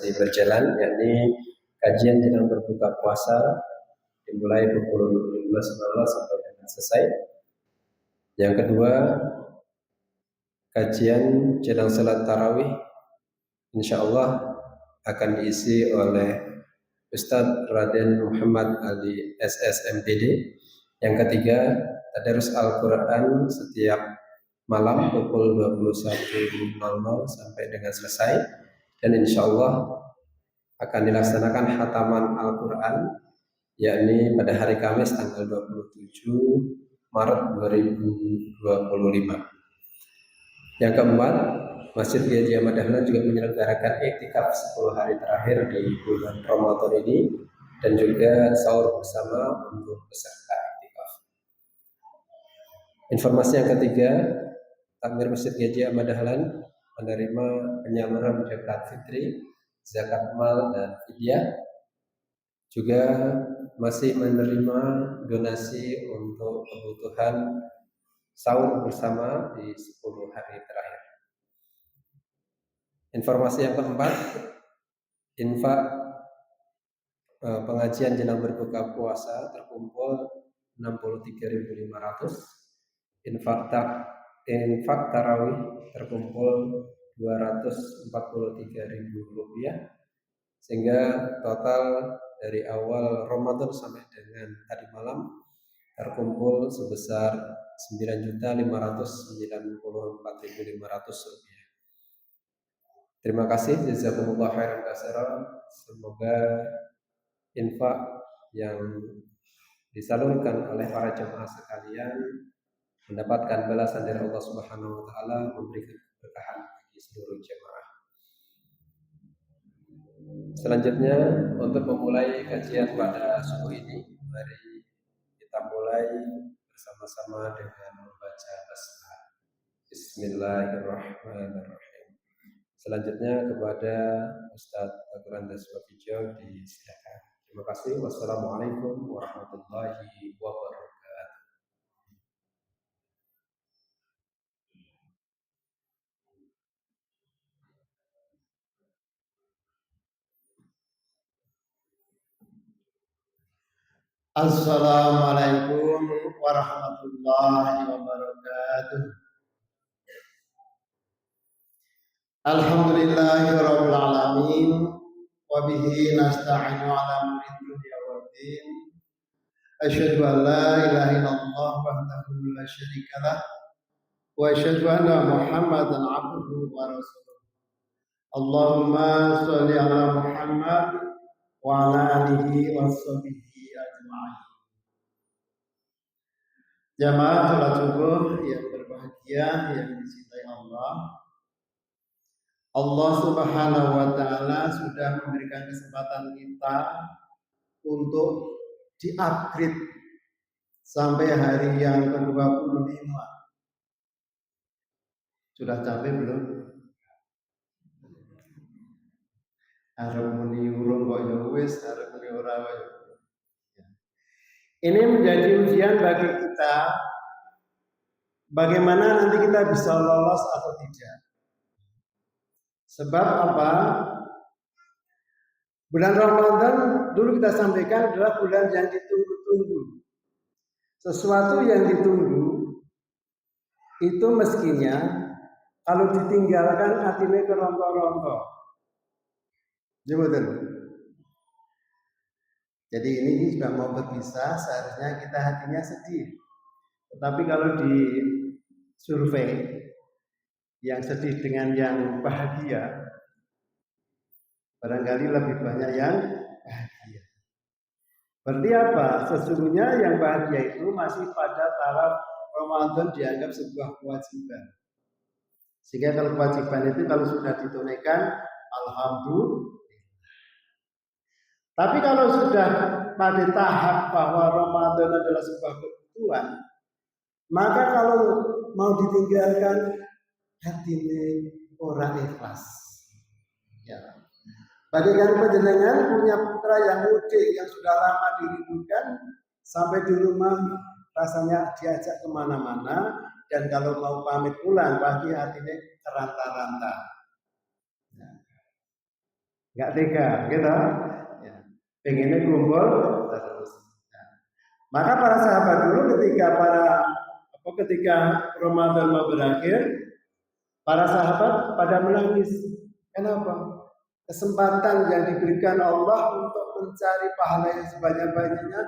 masih berjalan, yakni kajian jelang berbuka puasa dimulai pukul 15.00 sampai dengan selesai. Yang kedua, kajian jelang salat tarawih insyaallah akan diisi oleh Ustadz Raden Muhammad Ali SSMPD. Yang ketiga, tadarus Al-Quran setiap malam pukul 21.00 sampai dengan selesai, dan insyaallah akan dilaksanakan khataman Al-Quran yakni pada hari Kamis tanggal 27 Maret 2025. Yang keempat, Masjid Gajah Ahmad Dahlan juga menyelenggarakan iktikaf 10 hari terakhir di bulan Ramadan ini dan juga sahur bersama untuk peserta iktikaf. Informasi yang ketiga, Takmir Masjid Gajah Ahmad Dahlan menerima penyaluran zakat fitri, zakat mal dan fidyah, juga masih menerima donasi untuk kebutuhan sahur bersama di 10 hari terakhir. Informasi yang keempat, infak pengajian jelang berbuka puasa terkumpul 63.500, infak tarawih terkumpul 243.000 rupiah, sehingga total dari awal Ramadan sampai dengan tadi malam terkumpul sebesar 9.594.500 rupiah. Terima kasih, jazakumullah khairan katsiran. Semoga infak yang disalurkan oleh para jemaah sekalian mendapatkan balasan dari Allah Subhanahu wa taala, memberikan keberkahan bagi seluruh jemaah. Selanjutnya, untuk memulai kajian pada subuh ini, mari kita mulai bersama-sama dengan membaca basmalah. Bismillahirrahmanirrahim. Selanjutnya kepada Ustadz Al-Quran Daswafijo disilakan. Terima kasih. Wassalamualaikum warahmatullahi wabarakatuh. Assalamualaikum warahmatullahi wabarakatuh. Alhamdulillahirabbil alamin wa bihi nasta'inu ala umuri dunya waddin. Asyhadu an la ilaha illallah wahdahu la syarikalah wa asyhadu anna Muhammadan abduhu wa rasuluh. Allahumma shalli ala Muhammad wa ala alihi wa sahbihi ajma'in. Jamaah salat subuh yang berbahagia, yang dicintai Allah. Allah Subhanahu wa taala sudah memberikan kesempatan kita untuk di-upgrade sampai hari yang ke-25. Sudah capek belum? Arep muni urung kok ya wis, arep muni ora kok ya. Ini menjadi ujian bagi kita bagaimana nanti kita bisa lolos atau tidak. Sebab apa? Bulan Ramadan dulu kita sampaikan adalah bulan yang ditunggu-tunggu. Sesuatu yang ditunggu itu meskinya kalau ditinggalkan hatinya kerontok-rontok. Betul. Jadi ini sudah mau berpisah, seharusnya kita hatinya sedih. Tetapi kalau di survei yang sedih dengan yang bahagia, barangkali lebih banyak yang bahagia. Berarti apa? Sesungguhnya yang bahagia itu masih pada taraf Ramadan dianggap sebuah kewajiban. Sehingga kalau kewajiban itu kalau sudah ditunaikan, alhamdulillah. Tapi kalau sudah pada tahap bahwa Ramadan adalah sebuah kebutuhan, maka kalau mau ditinggalkan, hatinya orang ikhlas. Ya. Bagaimana panjenengan punya putra yang mudik yang sudah lama dirindukan, sampai di rumah rasanya diajak kemana-mana, dan kalau mau pamit pulang pasti hatinya teranta-ranta. Ya. nggak tega, gitu. Ya. Pengennya kumpul terus. Nah, maka para sahabat dulu ketika Ramadan mau berakhir, para sahabat pada menangis. Kenapa? Kesempatan yang diberikan Allah untuk mencari pahala yang sebanyak-banyaknya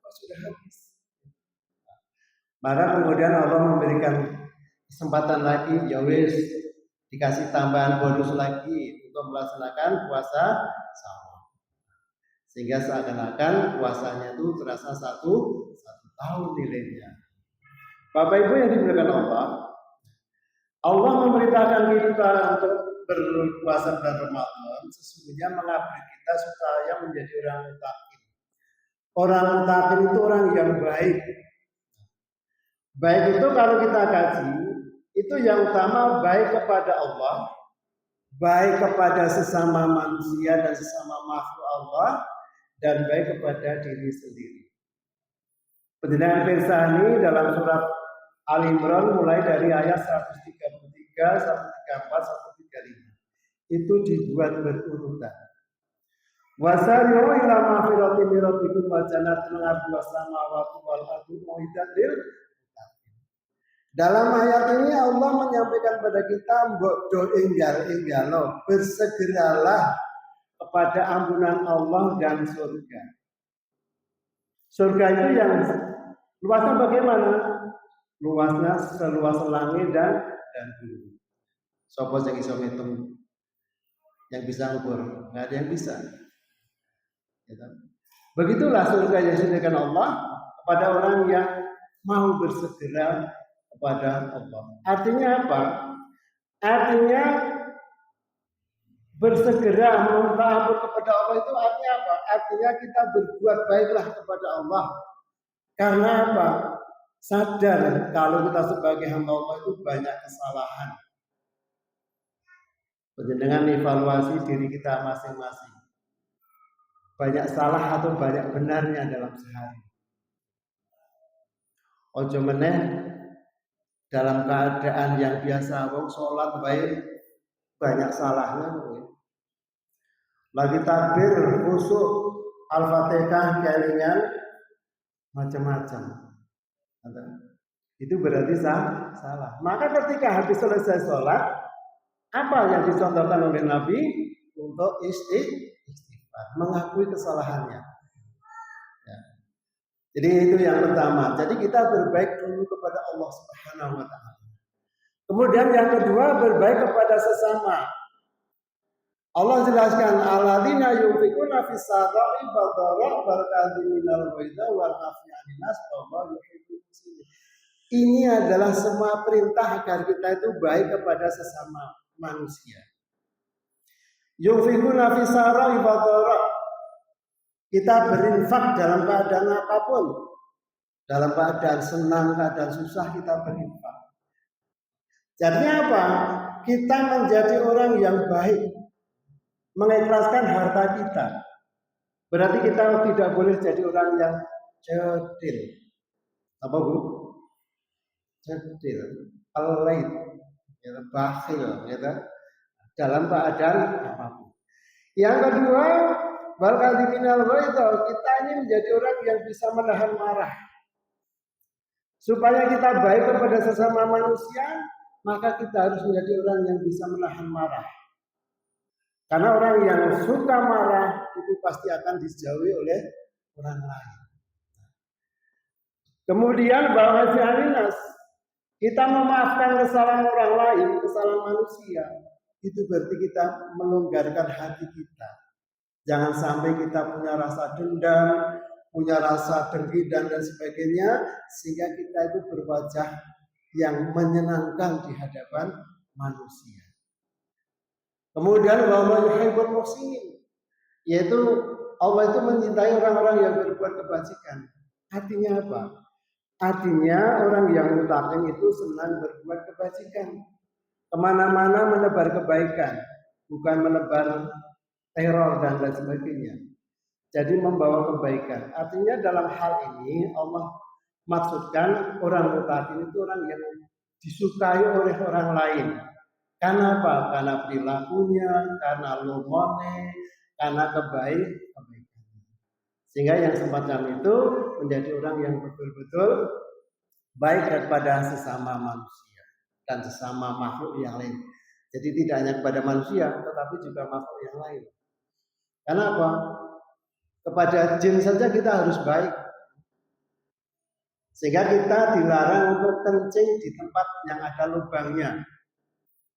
sudah habis. Maka kemudian Allah memberikan kesempatan lagi, ya wis, dikasih tambahan bonus lagi untuk melaksanakan puasa sama. Sehingga seakan-akan puasanya itu terasa satu tahun nilainya. Bapak Ibu yang dimuliakan Allah memerintahkan kita untuk berpuasa bulan Ramadan sesungguhnya mengabdi kita supaya menjadi orang mutakin. Orang mutakin itu orang yang baik. Baik itu kalau kita kaji, itu yang utama baik kepada Allah, baik kepada sesama manusia dan sesama makhluk Allah, dan baik kepada diri sendiri. Penjelasan Pirsani dalam surat Al-Imran mulai dari ayat 133, 134, 135 itu dibuat berurutan. Wasari'u ila maghfiratin min rabbikum wa jannatin 'arduha as-samawati wal ardu u'iddat lil muttaqin. Dalam ayat ini Allah menyampaikan kepada kita mbok do enggalo bersegeralah kepada ampunan Allah dan surga. Surga itu yang luasnya bagaimana? Luasnya seluas langit dan bumi. Sopo sing iso ngitung yang bisa ngukur? Nggak ada yang bisa. Begitulah surga yang disediakan Allah kepada orang yang mau bersegera kepada Allah. Artinya apa? Artinya bersegera meminta ampun kepada Allah itu artinya apa? Artinya kita berbuat baiklah kepada Allah. Karena apa? Sadar kalau kita sebagai hamba Allah itu banyak kesalahan. Dengan evaluasi diri kita masing-masing. Banyak salah atau banyak benarnya dalam sehari. Ojo meneh dalam keadaan yang biasa wong sholat baik banyak salahnya. Lagi takbir khusyuk Al-Fatihah kelingan macam-macam. Itu berarti salah. Maka ketika habis selesai sholat, apa yang dicontohkan oleh Nabi untuk istighfar, mengakui kesalahannya. Ya. Jadi itu yang pertama. Jadi kita berbaik dulu kepada Allah Subhanahu wa taala. Kemudian yang kedua berbaik kepada sesama. Allah jelaskan alladzina yunfiquna fis sarra'i wad dharra'i wal kadhiminal ghaidha wal 'afina 'anil nas wallahu yuhibbul muhsinin. Ini adalah semua perintah agar kita itu baik kepada sesama manusia. Yunfiquna fis sarra'i wad dharra'i. Kita berinfak dalam keadaan apapun. Dalam keadaan senang, keadaan susah kita berinfak. Jadinya apa? Kita menjadi orang yang baik. Mengikhlaskan harta kita. Berarti kita tidak boleh jadi orang yang cetil. Apa Bu? Cetil, pelit, bakhil, gitu. Dalam keadaan apapun. Yang kedua, wal kadhiminal ghaidha, kita ini menjadi orang yang bisa menahan marah. Supaya kita baik kepada sesama manusia, maka kita harus menjadi orang yang bisa menahan marah. Karena orang yang suka marah itu pasti akan dijauhi oleh orang lain. Kemudian bahwa fi'alinas, kita memaafkan kesalahan orang lain, kesalahan manusia, itu berarti kita melonggarkan hati kita. Jangan sampai kita punya rasa dendam, punya rasa dengki dan sebagainya, sehingga kita itu berwajah yang menyenangkan di hadapan manusia. Kemudian wa yuhibbul muhsinin, yaitu Allah itu mencintai orang-orang yang berbuat kebajikan. Artinya apa? Artinya orang yang mutakin itu senang berbuat kebajikan. Kemana-mana menebar kebaikan, bukan menebar teror dan lain sebagainya. Jadi membawa kebaikan. Artinya dalam hal ini Allah maksudkan orang mutakin itu orang yang disukai oleh orang lain. Karena apa? Karena perilakunya, karena lomone, karena kebaikan. Sehingga yang semacam itu menjadi orang yang betul-betul baik kepada sesama manusia dan sesama makhluk yang lain. Jadi tidak hanya kepada manusia, tetapi juga makhluk yang lain. Karena apa? Kepada jin saja kita harus baik. Sehingga kita dilarang untuk kencing di tempat yang ada lubangnya.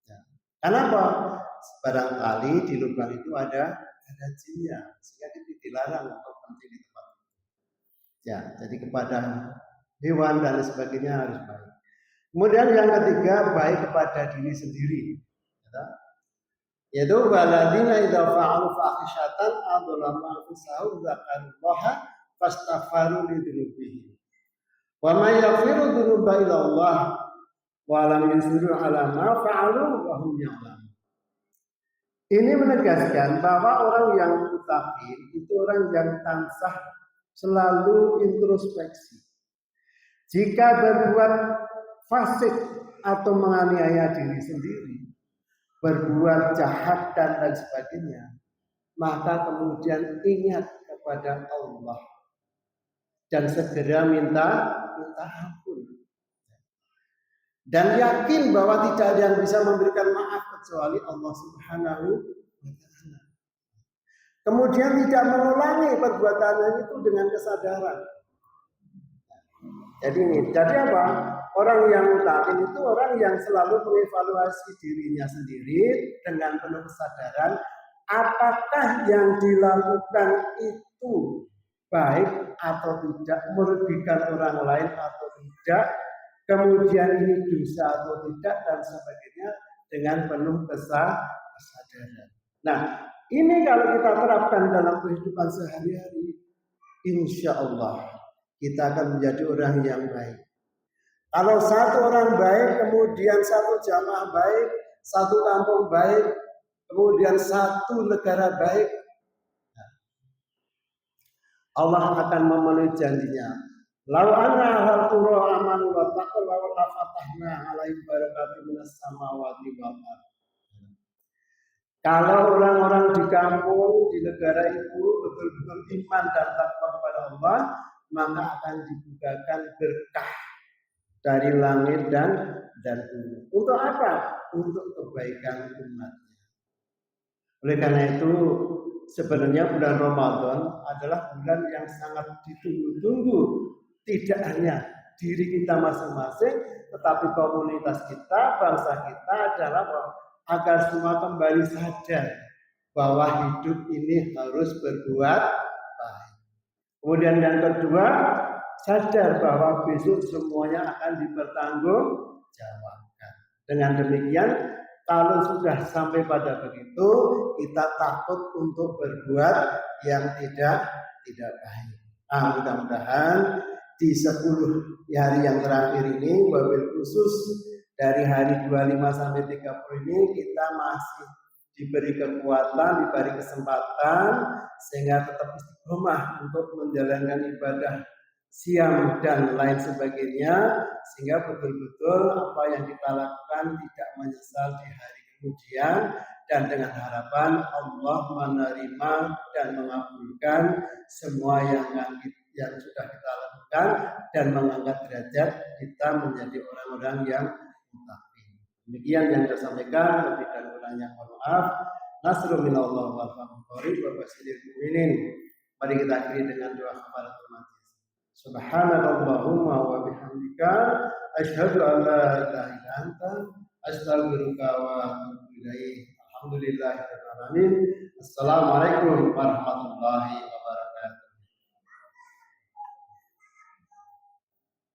Ya. Kenapa? Barangkali di lubang itu ada jinnya, sehingga kita dilarang untuk kencing di tempat itu. Ya, jadi kepada hewan dan sebagainya harus baik. Kemudian yang ketiga, baik kepada diri sendiri. Ya. Yaitu waladina idza fa'alu fahishatan adzlamu anfusahum dzakarullaha fastaghfaru lidzunubihim. Wa may yaghfiru dzunuba illa Allah wa lam yusiru ala ma fa'alu wa hum ya'lamun. Ini menegaskan bahwa orang yang mutakin itu orang yang tansah selalu introspeksi. Jika berbuat fasik atau menganiaya diri sendiri, berbuat jahat dan lain sebagainya, maka kemudian ingat kepada Allah dan segera minta ampun. Dan yakin bahwa tidak ada yang bisa memberikan maaf kecuali Allah Subhanahu wa Ta'ala. Kemudian tidak mengulangi perbuatannya itu dengan kesadaran. Jadi apa? Orang yang mutakin itu orang yang selalu mengevaluasi dirinya sendiri dengan penuh kesadaran apakah yang dilakukan itu baik atau tidak, merugikan orang lain atau tidak, kemudian ini dosa atau tidak dan sebagainya dengan penuh kesadaran. Nah, ini kalau kita terapkan dalam kehidupan sehari-hari, insya Allah kita akan menjadi orang yang baik. Kalau satu orang baik, kemudian satu jamaah baik, satu kampung baik, kemudian satu negara baik, Allah akan memenuhi janjinya. Lau anna ahlal qura amanu wa taqaw la fatahna 'alaihim barakatim minas samawati wal ardh. Kalau orang-orang di kampung, di negara itu betul-betul iman dan takwa kepada Allah, maka akan dibukakan berkah dari langit dan bumi. Untuk apa? Untuk kebaikan umatnya. Oleh karena itu, sebenarnya bulan Ramadan adalah bulan yang sangat ditunggu-tunggu. Tidak hanya diri kita masing-masing, tetapi komunitas kita, bangsa kita adalah agar semua kembali sadar bahwa hidup ini harus berbuat baik. Kemudian yang kedua, sadar bahwa besok semuanya akan dipertanggungjawabkan. Dengan demikian, kalau sudah sampai pada begitu, kita takut untuk berbuat yang tidak baik. Mudah-mudahan di 10 hari yang terakhir ini, wabil khusus dari hari 25 sampai 30 ini, kita masih diberi kekuatan, diberi kesempatan, sehingga tetap istiqomah untuk menjalankan ibadah siam dan lain sebagainya, sehingga betul-betul apa yang kita lakukan tidak menyesal di hari kemudian, dan dengan harapan Allah menerima dan mengabulkan semua yang sudah kita lakukan dan mengangkat derajat kita menjadi orang-orang yang mutakin. Demikian yang saya sampaikan, lebih dan kurangnya mohon maaf. Nasrul minallah wal fadl wa basyiril mu'minin. Mari kita akhiri dengan doa kafaratul majlis. Subhanallahumma wa bihamdika asyhadu an la ilaha illa anta astaghfiruka wa atubu ilaik. Alhamdulillahirabbil alamin. Assalamualaikum warahmatullahi wabarakatuh.